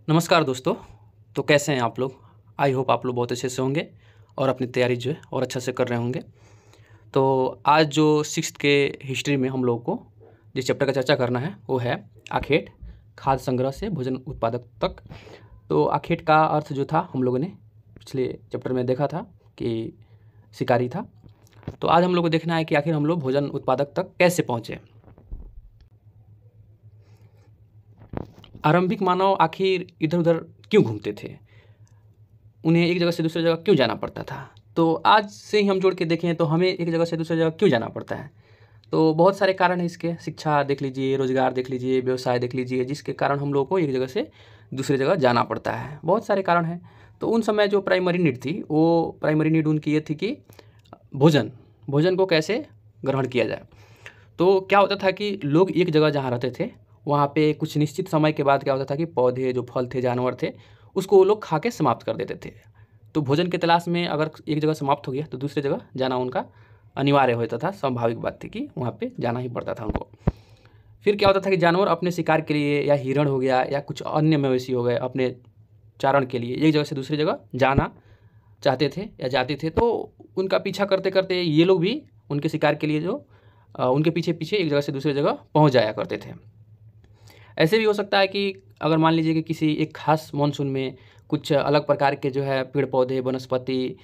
नमस्कार दोस्तों। तो कैसे हैं आप लोग? आई होप आप लोग बहुत अच्छे से होंगे और अपनी तैयारी जो है और अच्छा से कर रहे होंगे। तो आज जो सिक्स्थ के हिस्ट्री में हम लोग को जिस चैप्टर का चर्चा करना है वो है आखेट, खाद्य संग्रह से भोजन उत्पादक तक। तो आखेट का अर्थ जो था हम लोगों ने पिछले चैप्टर में देखा था कि शिकारी था। तो आज हम लोग को देखना है कि आखिर हम लोग भोजन उत्पादक तक कैसे पहुँचे। आरंभिक मानव आखिर इधर उधर क्यों घूमते थे, उन्हें एक जगह से दूसरी जगह क्यों जाना पड़ता था। तो आज से ही हम जोड़ के देखें तो हमें एक जगह से दूसरी जगह क्यों जाना पड़ता है। तो बहुत सारे कारण हैं इसके। शिक्षा देख लीजिए, रोजगार देख लीजिए, व्यवसाय देख लीजिए, जिसके कारण हम लोगों को एक जगह से दूसरी जगह जाना पड़ता है। बहुत सारे कारण हैं। तो उन समय जो प्राइमरी नीड थी, वो प्राइमरी नीड उनकी ये थी कि भोजन को कैसे ग्रहण किया जाए। तो क्या होता था कि लोग एक जगह जहाँ रहते थे वहाँ पे कुछ निश्चित समय के बाद क्या होता था कि पौधे, जो फल थे, जानवर थे, उसको वो लोग खा के समाप्त कर देते थे। तो भोजन की तलाश में अगर एक जगह समाप्त हो गया तो दूसरी जगह जाना उनका अनिवार्य होता था। स्वाभाविक बात थी कि वहाँ पे जाना ही पड़ता था उनको। फिर क्या होता था कि जानवर अपने शिकार के लिए, या हिरण हो गया या कुछ अन्य मवेशी हो गए, अपने चारण के लिए एक जगह से दूसरी जगह जाना चाहते थे या जाते थे। तो उनका पीछा करते करते ये लोग भी उनके शिकार के लिए जो उनके पीछे पीछे एक जगह से दूसरी जगह पहुंच जाया करते थे। ऐसे भी हो सकता है कि अगर मान लीजिए कि किसी एक खास मानसून में कुछ अलग प्रकार के जो है पेड़ पौधे, वनस्पति,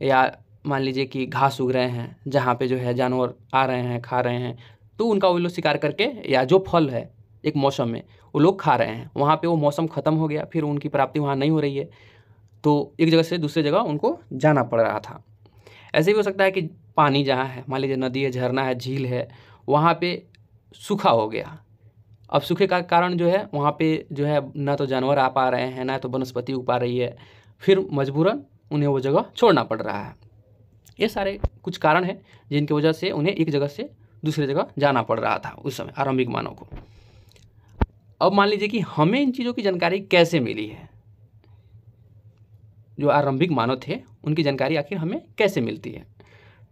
या मान लीजिए कि घास उग रहे हैं जहाँ पे जो है जानवर आ रहे हैं, खा रहे हैं, तो उनका वो लोग शिकार करके, या जो फल है एक मौसम में वो लोग खा रहे हैं, वहाँ पे वो मौसम ख़त्म हो गया, फिर उनकी प्राप्ति वहाँ नहीं हो रही है, तो एक जगह से दूसरी जगह उनको जाना पड़ रहा था। ऐसे भी हो सकता है कि पानी जहाँ है, मान लीजिए नदी है, झरना है, झील है, वहाँ पे सूखा हो गया। अब सूखे का कारण जो है वहाँ पे जो है ना तो जानवर आ पा रहे हैं, ना तो वनस्पति उग पा रही है, फिर मजबूरन उन्हें वो जगह छोड़ना पड़ रहा है। ये सारे कुछ कारण हैं जिनकी वजह से उन्हें एक जगह से दूसरी जगह जाना पड़ रहा था उस समय आरंभिक मानव को। अब मान लीजिए कि हमें इन चीज़ों की जानकारी कैसे मिली है। जो आरंभिक मानव थे उनकी जानकारी आखिर हमें कैसे मिलती है।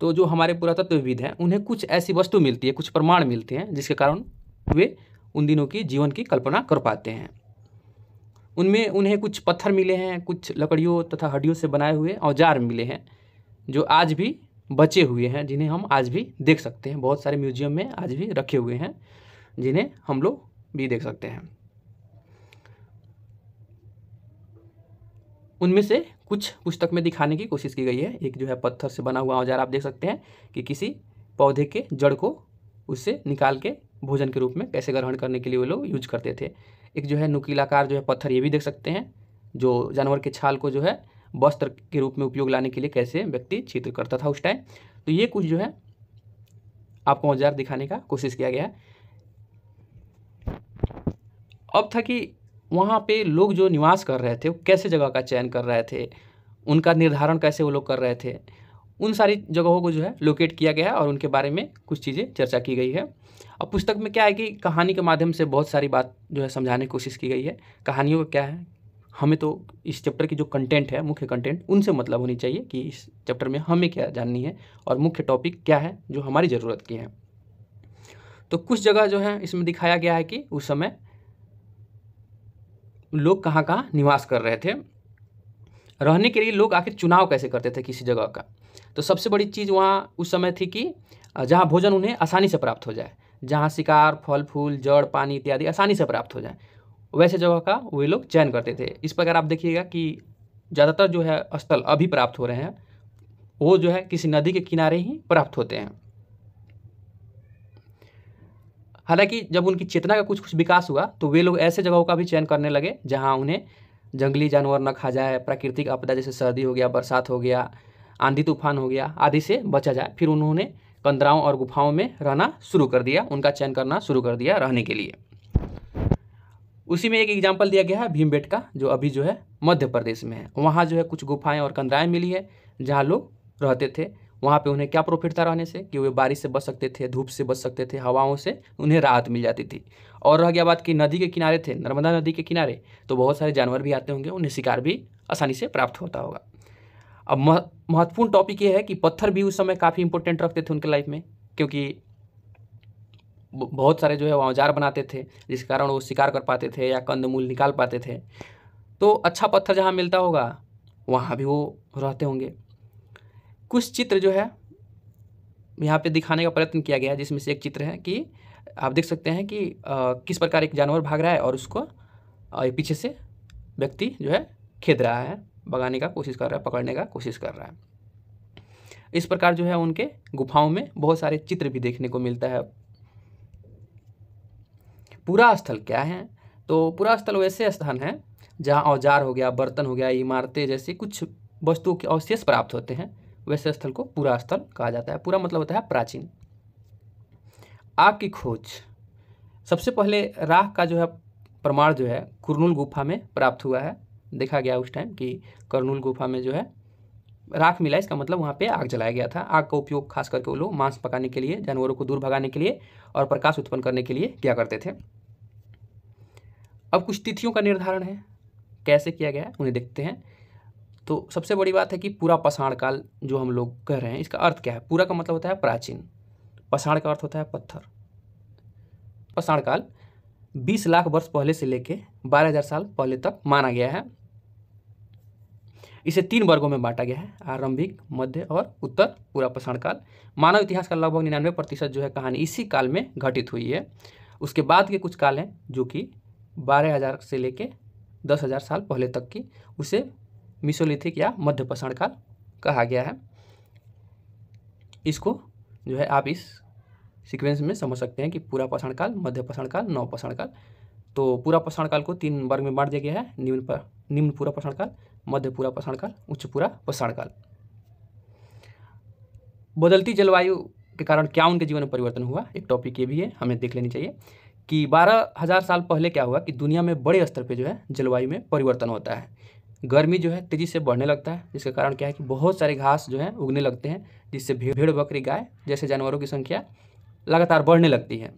तो जो हमारे पुरातत्वविद हैं उन्हें कुछ ऐसी वस्तु मिलती है, कुछ प्रमाण मिलते हैं, जिसके कारण वे उन दिनों की जीवन की कल्पना कर पाते हैं। उनमें उन्हें कुछ पत्थर मिले हैं, कुछ लकड़ियों तथा हड्डियों से बनाए हुए औजार मिले हैं जो आज भी बचे हुए हैं, जिन्हें हम आज भी देख सकते हैं। बहुत सारे म्यूजियम में आज भी रखे हुए हैं जिन्हें हम लोग भी देख सकते हैं। उनमें से कुछ पुस्तक में दिखाने की कोशिश की गई है। एक जो है पत्थर से बना हुआ औजार आप देख सकते हैं कि किसी पौधे के जड़ को उससे निकाल के भोजन के रूप में कैसे ग्रहण करने के लिए वो लोग यूज करते थे। एक जो है नुकीलाकार जो है पत्थर, ये भी देख सकते हैं, जो जानवर के छाल को जो है वस्त्र के रूप में उपयोग लाने के लिए कैसे व्यक्ति चित्र करता था उस टाइम। तो ये कुछ जो है आपको औजार दिखाने का कोशिश किया गया है। अब था कि वहाँ पे लोग जो निवास कर रहे थे वो कैसे जगह का चयन कर रहे थे, उनका निर्धारण कैसे वो लोग कर रहे थे। उन सारी जगहों को जो है लोकेट किया गया है और उनके बारे में कुछ चीज़ें चर्चा की गई है। अब पुस्तक में क्या है कि कहानी के माध्यम से बहुत सारी बात जो है समझाने की कोशिश की गई है। कहानियों का क्या है, हमें तो इस चैप्टर की जो कंटेंट है, मुख्य कंटेंट, उनसे मतलब होनी चाहिए कि इस चैप्टर में हमें क्या जाननी है और मुख्य टॉपिक क्या है जो हमारी ज़रूरत की है। तो कुछ जगह जो है इसमें दिखाया गया है कि उस समय लोग कहाँ कहाँ निवास कर रहे थे। रहने के लिए लोग आखिर चुनाव कैसे करते थे किसी जगह का। तो सबसे बड़ी चीज़ वहाँ उस समय थी कि जहाँ भोजन उन्हें आसानी से प्राप्त हो जाए, जहाँ शिकार, फल फूल, जड़, पानी इत्यादि आसानी से प्राप्त हो जाए, वैसे जगह का वे लोग चयन करते थे। इस प्रकार आप देखिएगा कि ज़्यादातर जो है स्थल अभी प्राप्त हो रहे हैं वो जो है किसी नदी के किनारे ही प्राप्त होते हैं। हालांकि जब उनकी चेतना का कुछ कुछ विकास हुआ तो वे लोग ऐसे जगहों का भी चयन करने लगे जहाँ उन्हें जंगली जानवर न खा जाए, प्राकृतिक आपदा जैसे सर्दी हो गया, बरसात हो गया, आंधी तूफान हो गया आदि से बचा जाए। फिर उन्होंने कंदराओं और गुफाओं में रहना शुरू कर दिया, उनका चयन करना शुरू कर दिया रहने के लिए। उसी में एक एग्जाम्पल दिया गया है भीमबेटका, जो अभी जो है मध्य प्रदेश में है। वहाँ जो है कुछ गुफाएं और कंदराएं मिली है जहाँ लोग रहते थे। वहाँ पे उन्हें क्या प्रॉफिट था रहने से कि वे बारिश से बच सकते थे, धूप से बच सकते थे, हवाओं से उन्हें राहत मिल जाती थी। और रह गया बात कि नदी के किनारे थे, नर्मदा नदी के किनारे, तो बहुत सारे जानवर भी आते होंगे, उन्हें शिकार भी आसानी से प्राप्त होता होगा। अब महत्वपूर्ण टॉपिक ये है कि पत्थर भी उस समय काफ़ी इंपॉर्टेंट रखते थे उनके लाइफ में, क्योंकि बहुत सारे जो है वो औजार बनाते थे जिस कारण वो शिकार कर पाते थे या कंदमूल निकाल पाते थे। तो अच्छा पत्थर जहाँ मिलता होगा वहाँ भी वो रहते होंगे। कुछ चित्र जो है यहाँ पे दिखाने का प्रयत्न किया गया है, जिसमें से एक चित्र है कि आप देख सकते हैं कि किस प्रकार एक जानवर भाग रहा है और उसको पीछे से व्यक्ति जो है खेद रहा है, भगाने का कोशिश कर रहा है, पकड़ने का कोशिश कर रहा है। इस प्रकार जो है उनके गुफाओं में बहुत सारे चित्र भी देखने को मिलता है। पुरा स्थल क्या है? तो पुरा स्थल वैसे स्थान है जहाँ औजार हो गया, बर्तन हो गया, इमारतें जैसी कुछ वस्तुओं के अवशेष प्राप्त होते हैं, वैसे स्थल को पुरा स्थल कहा जाता है। पूरा मतलब होता है प्राचीन। आग की खोज, सबसे पहले राख का जो है प्रमाण जो है कुरनूल गुफा में प्राप्त हुआ है। देखा गया उस टाइम कि कुरनूल गुफा में जो है राख मिला, इसका मतलब वहाँ पे आग जलाया गया था। आग का उपयोग खास करके वो लोग मांस पकाने के लिए, जानवरों को दूर भगाने के लिए और प्रकाश उत्पन्न करने के लिए किया करते थे। अब कुछ तिथियों का निर्धारण है, कैसे किया गया है उन्हें देखते हैं। तो सबसे बड़ी बात है कि पूरा पाषाण काल जो हम लोग कह रहे हैं, इसका अर्थ क्या है? पूरा का मतलब होता है प्राचीन, पाषाण का अर्थ होता है पत्थर। पाषाण काल 20 लाख वर्ष पहले से लेके 12,000 साल पहले तक माना गया है। इसे 3 वर्गों में बांटा गया है, आरंभिक, मध्य और उत्तर पूरा पाषाण काल। मानव इतिहास का लगभग 99% जो है कहानी इसी काल में घटित हुई है। उसके बाद के कुछ काल हैं जो कि 12,000 से लेके 10,000 साल पहले तक की, उसे मीसोलिथिक या मध्य पाषाण काल कहा गया है। इसको जो है आप इस सीक्वेंस में समझ सकते हैं कि पूरा पाषाण काल, मध्य पाषाण काल, नव पाषाण काल। तो पूरा पाषाण काल को 3 वर्ग में बांट दिया गया है, निम्न पूरा पाषाण काल, मध्य पूरा पाषाण काल, उच्च पूरा पाषाण काल। बदलती जलवायु के कारण क्या उनके जीवन में परिवर्तन हुआ, एक टॉपिक ये भी है, हमें देख लेनी चाहिए कि 12,000 साल पहले क्या हुआ कि दुनिया में बड़े स्तर पे जो है जलवायु में परिवर्तन होता है। गर्मी जो है तेज़ी से बढ़ने लगता है, जिसके कारण क्या है कि बहुत सारे घास जो है उगने लगते हैं, जिससे भेड़, बकरी, गाय जैसे जानवरों की संख्या लगातार बढ़ने लगती है।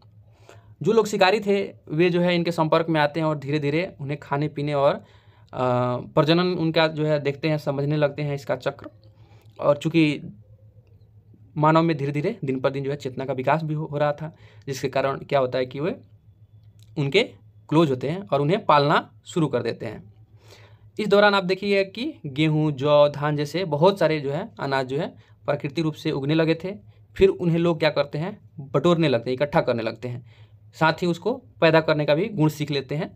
जो लोग शिकारी थे वे जो है इनके संपर्क में आते हैं और धीरे धीरे उन्हें खाने पीने और प्रजनन उनका जो है देखते हैं, समझने लगते हैं इसका चक्र। और चूँकि मानव में धीरे धीरे दिन पर दिन जो है चेतना का विकास भी हो रहा था, जिसके कारण क्या होता है कि वे उनके क्लोज होते हैं और उन्हें पालना शुरू कर देते हैं। इस दौरान आप देखिए कि गेहूँ, जौ, धान जैसे बहुत सारे जो है अनाज जो है प्राकृतिक रूप से उगने लगे थे। फिर उन्हें लोग क्या करते हैं, बटोरने लगते हैं, इकट्ठा करने लगते हैं, साथ ही उसको पैदा करने का भी गुण सीख लेते हैं।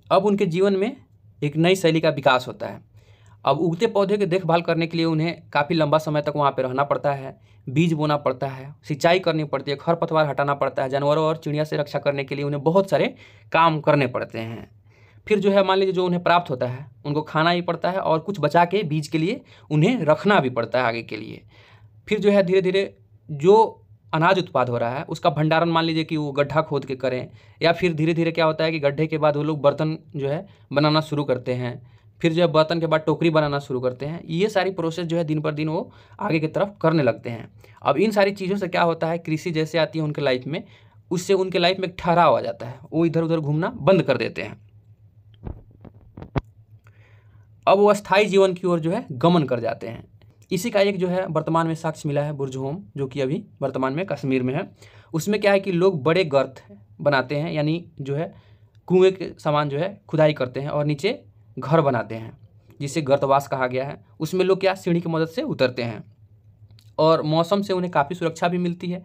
अब उनके जीवन में एक नई शैली का विकास होता है। अब उगते पौधे की देखभाल करने के लिए उन्हें काफ़ी लंबा समय तक वहाँ पे रहना पड़ता है, बीज बोना पड़ता है, सिंचाई करनी पड़ती है, खरपतवार हटाना पड़ता है, जानवरों और चिड़िया से रक्षा करने के लिए उन्हें बहुत सारे काम करने पड़ते हैं। फिर जो है मान लीजिए जो उन्हें प्राप्त होता है उनको खाना ही पड़ता है और कुछ बचा के बीज के लिए उन्हें रखना भी पड़ता है आगे के लिए। फिर जो है धीरे धीरे जो अनाज उत्पाद हो रहा है उसका भंडारण मान लीजिए कि वो गड्ढा खोद के करें, या फिर धीरे धीरे क्या होता है कि गड्ढे के बाद वो लोग बर्तन जो है बनाना शुरू करते हैं। फिर जो है बर्तन के बाद टोकरी बनाना शुरू करते हैं। ये सारी प्रोसेस जो है दिन पर दिन वो आगे की तरफ करने लगते हैं। अब इन सारी चीज़ों से क्या होता है, कृषि जैसे आती है उनके लाइफ में, उससे उनके लाइफ में एक ठहराव आ जाता है, वो इधर उधर घूमना बंद कर देते हैं। अब वो अस्थायी जीवन की ओर जो है गमन कर जाते हैं। इसी का एक जो है वर्तमान में साक्ष्य मिला है, बुर्ज होम, जो कि अभी वर्तमान में कश्मीर में है। उसमें क्या है कि लोग बड़े गर्त बनाते हैं, यानी जो है कुएं के समान जो है खुदाई करते हैं और नीचे घर बनाते हैं, जिसे गर्तवास कहा गया है। उसमें लोग क्या सीढ़ी की मदद से उतरते हैं और मौसम से उन्हें काफ़ी सुरक्षा भी मिलती है।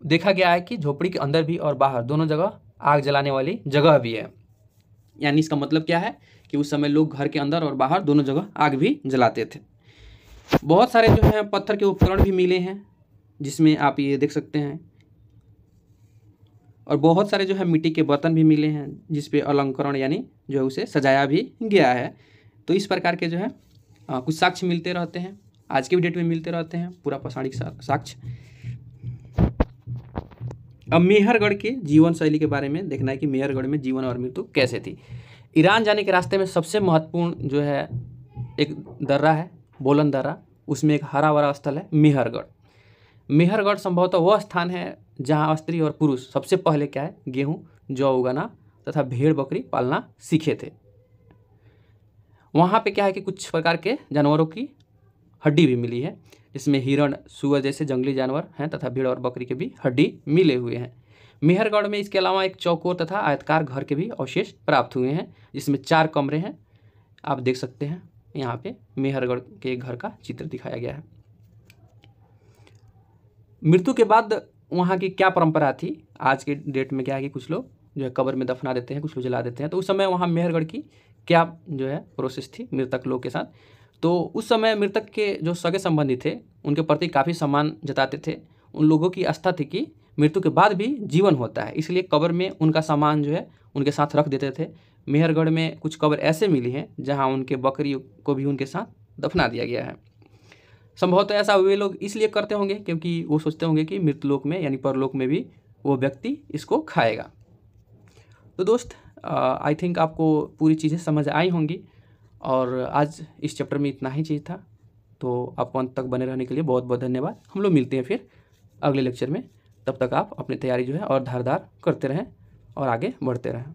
देखा गया है कि झोपड़ी के अंदर भी और बाहर दोनों जगह आग जलाने वाली जगह भी है। यानी इसका मतलब क्या है कि उस समय लोग घर के अंदर और बाहर दोनों जगह आग भी जलाते थे। बहुत सारे जो है पत्थर के उपकरण भी मिले हैं, जिसमें आप ये देख सकते हैं, और बहुत सारे जो है मिट्टी के बर्तन भी मिले हैं जिस पे अलंकरण यानी जो है उसे सजाया भी गया है। तो इस प्रकार के जो है कुछ साक्ष्य मिलते रहते हैं, आज के भी डेट में मिलते रहते हैं, पूरा पौराणिक साक्ष्य। अब मेहरगढ़ के जीवन शैली के बारे में देखना है कि मेहरगढ़ में जीवन और मृत्यु कैसे थी। ईरान जाने के रास्ते में सबसे महत्वपूर्ण जो है एक दर्रा है, बोलन दर्रा, उसमें एक हरा भरा स्थल है मेहरगढ़। मेहरगढ़ संभवतः वह स्थान है जहां स्त्री और पुरुष सबसे पहले क्या है गेहूं, जौ उगाना तथा भेड़ बकरी पालना सीखे थे। वहाँ पे क्या है कि कुछ प्रकार के जानवरों की हड्डी भी मिली है, जिसमें हिरण, सुअर जैसे जंगली जानवर हैं तथा भेड़ और बकरी के भी हड्डी मिले हुए हैं। मेहरगढ़ में इसके अलावा एक चौकोर तथा आयताकार घर के भी अवशेष प्राप्त हुए हैं, जिसमें 4 कमरे हैं। आप देख सकते हैं यहाँ पे मेहरगढ़ के घर का चित्र दिखाया गया है। मृत्यु के बाद वहाँ की क्या परंपरा थी, आज के डेट में क्या है कि कुछ लोग जो है कब्र में दफना देते हैं, कुछ लोग जला देते हैं। तो उस समय वहाँ मेहरगढ़ की क्या जो है प्रोसेस थी मृतक लोग के साथ, तो उस समय मृतक के जो सगे संबंधी थे उनके प्रति काफ़ी सम्मान जताते थे। उन लोगों की आस्था थी कि मृत्यु के बाद भी जीवन होता है, इसलिए कब्र में उनका सामान जो है उनके साथ रख देते थे। मेहरगढ़ में कुछ कब्र ऐसे मिली हैं जहाँ उनके बकरी को भी उनके साथ दफना दिया गया है। संभवतः ऐसा वे लोग इसलिए करते होंगे क्योंकि वो सोचते होंगे कि मृतलोक में यानी परलोक में भी वो व्यक्ति इसको खाएगा। तो दोस्त, आई थिंक आपको पूरी चीज़ें समझ आई होंगी, और आज इस चैप्टर में इतना ही चीज़ था। तो आपको अंत तक बने रहने के लिए बहुत बहुत धन्यवाद। हम लोग मिलते हैं फिर अगले लेक्चर में। तब तक आप अपनी तैयारी जो है और धारदार करते रहें और आगे बढ़ते रहें।